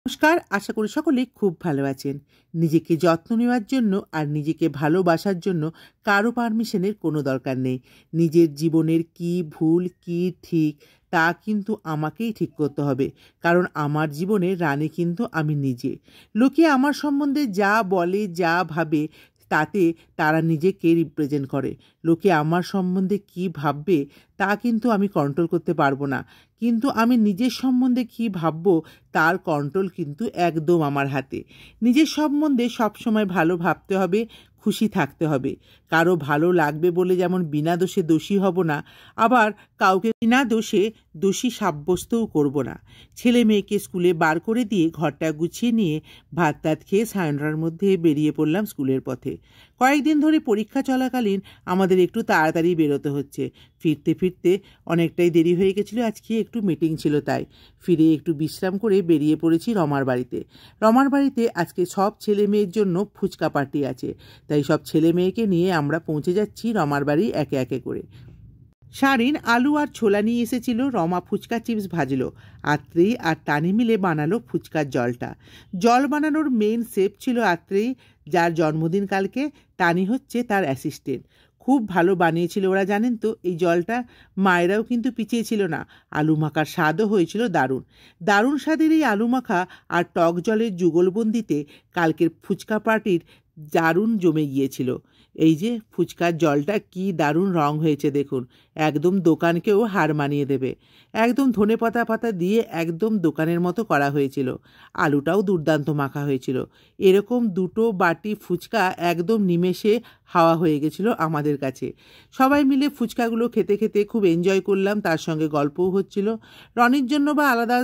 নমস্কার, আশা করি সকলে খুব ভালো আছেন। নিজেকে যত্ন নেওয়ার জন্য আর নিজেকে ভালোবাসার জন্য কারো পারমিশনের কোনো দরকার নেই। নিজের জীবনের কি ভুল কি ঠিক তা কিন্তু আমাকেই ঠিক করতে হবে, কারণ আমার জীবনের রানী কিন্তু আমি নিজে। লোকে আমার সম্বন্ধে যা বলে যা ভাবে তাতে তারা নিজেকে রিপ্রেজেন্ট করে। লোকে আমার সম্বন্ধে কি ভাববে তা কিন্তু আমি কন্ট্রোল করতে পারবো না, কিন্তু আমি নিজের সম্বন্ধে কি ভাববো তার কন্ট্রোল কিন্তু একদম আমার হাতে। নিজের সম্বন্ধে সবসময় ভালো ভাবতে হবে, খুশি থাকতে হবে। কারো ভালো লাগবে বলে যেমন বিনা দোষে দোষী হব না, আবার কাউকে বিনা দোষে দোষী সাব্যস্তও করব না। ছেলে মেয়েকে স্কুলে বার করে দিয়ে ঘরটা গুছিয়ে নিয়ে ভাত টাত খেয়ে 9:30টার মধ্যে বেরিয়ে পড়লাম স্কুলের পথে। কয়েকদিন ধরে পরীক্ষা চলাকালীন আমাদের একটু তাড়াতাড়ি বেরোতে হচ্ছে। ফিরতে ফিরতে অনেকটাই দেরি হয়ে গেছিলো, আজকে একটু মিটিং ছিল, তাই ফিরে একটু বিশ্রাম করে বেরিয়ে পড়েছি রমার বাড়িতে। রমার বাড়িতে আজকে সব ছেলে মেয়ের জন্য ফুচকা পার্টি আছে, তাই সব ছেলে মেয়েকে নিয়ে আমরা পৌঁছে যাচ্ছি রমার বাড়ি একে একে করে। শারিন আলু আর ছোলা নিয়ে এসেছিল, রমা ফুচকা চিপস ভাজলো, আত্রেই আর টানি মিলে বানালো ফুচকার জলটা। জল বানানোর মেইন শেফ ছিল আত্রেই, যার জন্মদিন কালকে। টানি হচ্ছে তার অ্যাসিস্ট্যান্ট। খুব ভালো বানিয়েছিল ওরা, জানেন তো এই জলটা। মায়েরাও কিন্তু পিছিয়ে ছিল না। আলু মাখার স্বাদও হয়েছিল দারুণ। দারুণ স্বাদের এই আলু মাখা আর টক জলের যুগলবন্দিতে কালকের ফুচকা পার্টির দারুণ জমে গিয়েছিল। এই যে ফুচকার জলটা কি দারুণ রং হয়েছে দেখুন, একদম দোকানকেও হার মানিয়ে দেবে। একদম ধনেপাতা পাতা দিয়ে একদম দোকানের মতো করা হয়েছিল। আলুটাও দুর্দান্ত মাখা হয়েছিল। এরকম দুটো বাটি ফুচকা একদম নিমেষে হাওয়া হয়ে গেছিলো আমাদের কাছে। সবাই মিলে ফুচকাগুলো খেতে খেতে খুব এনজয় করলাম, তার সঙ্গে গল্পও হচ্ছিল। রনির জন্য বা আলাদা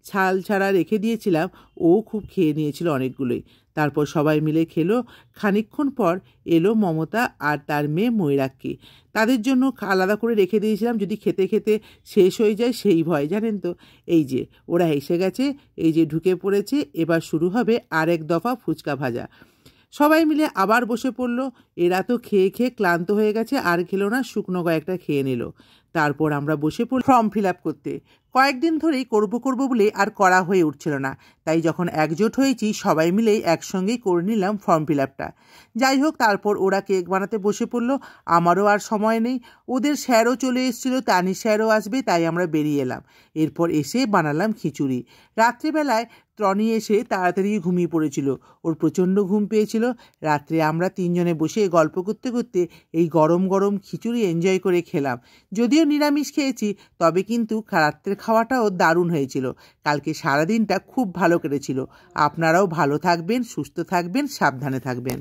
ছাল ছাড়া রেখে দিয়েছিলাম, ও খুব খেয়ে নিয়েছিল অনেকগুলোই। তারপর সবাই মিলে খেলো। খানিকক্ষণ পর এলো মমতা আর তার মেয়ে ময়ূরাক্ষী। তাদের জন্য আলাদা করে রেখে দিয়েছিলাম, যদি খেতে খেতে শেষ হয়ে যায় সেই ভয়, জানেন তো। এই যে ওরা এসে গেছে, এই যে ঢুকে পড়েছে, এবার শুরু হবে আরেক দফা ফুচকা ভাজা। সবাই মিলে আবার বসে পড়লো। এরা তো খেয়ে খেয়ে ক্লান্ত হয়ে গেছে, আর খেলো না, শুকনো কয়েকটা খেয়ে নিল। তারপর আমরা বসে পড়ি ফর্ম ফিল আপ করতে। কয়েকদিন ধরেই করব বলে আর করা হয়ে উঠছিল না, তাই যখন একজোট হয়েছি সবাই মিলেই একসঙ্গেই করে নিলাম ফর্ম ফিল আপটা। যাই হোক, তারপর ওরা কেক বানাতে বসে পড়লো। আমারও আর সময় নেই, ওদের স্যারও চলে এসেছিলো, তানি স্যারও আসবে, তাই আমরা বেরিয়ে এলাম। এরপর এসে বানালাম খিচুড়ি। রাত্রিবেলায় ট্রনি এসে তাড়াতাড়ি ঘুমিয়ে পড়েছিল, ওর প্রচণ্ড ঘুম পেয়েছিল। রাত্রে আমরা তিনজনে বসে গল্প করতে করতে এই গরম গরম খিচুড়ি এনজয় করে খেলাম। যদিও নিরামিষ খেয়েছি, তবে কিন্তু রাত্রের খাওয়াটাও দারুণ হয়েছিল। কালকে সারাদিনটা খুব ভালো কেটেছিল। আপনারাও ভালো থাকবেন, সুস্থ থাকবেন, সাবধানে থাকবেন।